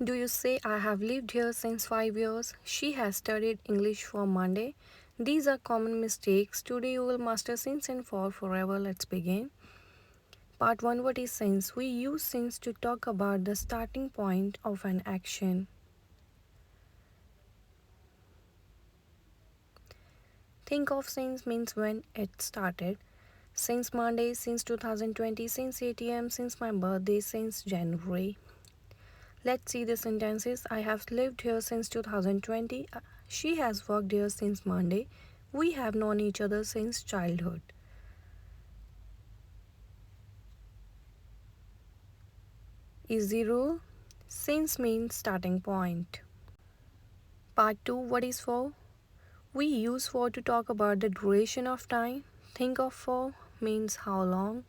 Do you say I have lived here since 5 years? She has studied English for Monday. These are common mistakes. Today you will master since and for forever. Let's begin. Part 1. What is since? We use since to talk about the starting point of an action. Think of since means when it started. Since Monday, since 2020, since ATM, since my birthday, since January. Let's see the sentences. I have lived here since 2020. She has worked here since Monday. We have known each other since childhood. Easy rule. Since means starting point. Part 2. What is for? We use for to talk about the duration of time. Think of for means how long.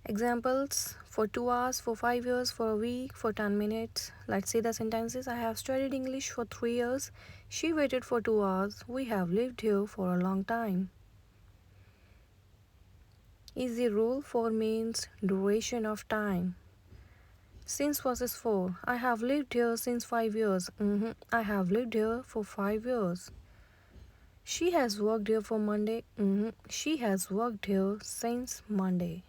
Examples for 2 hours, for 5 years, for a week, for 10 minutes. Let's see the sentences. I have studied English for 3 years. She waited for 2 hours. We have lived here for a long time. Easy rule for means duration of time. Since versus for. I have lived here since 5 years. I have lived here for 5 years. She has worked here for Monday. She has worked here since Monday.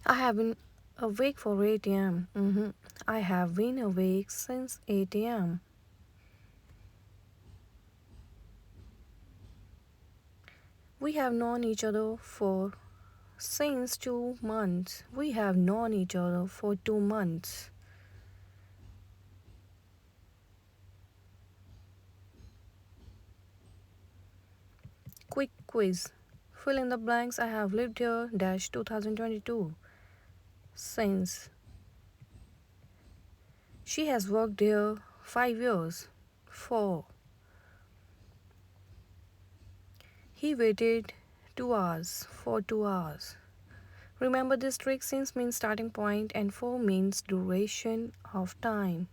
I have been awake for 8 a.m. I have been awake since 8 a.m. We have known each other for since 2 months. We have known each other for 2 months. Quick quiz. Fill in the blanks. I have lived here dash 2022 since. She has worked here 5 years. 4. He waited 2 hours for 2 hours. Remember this trick. Since means starting point and for means duration of time.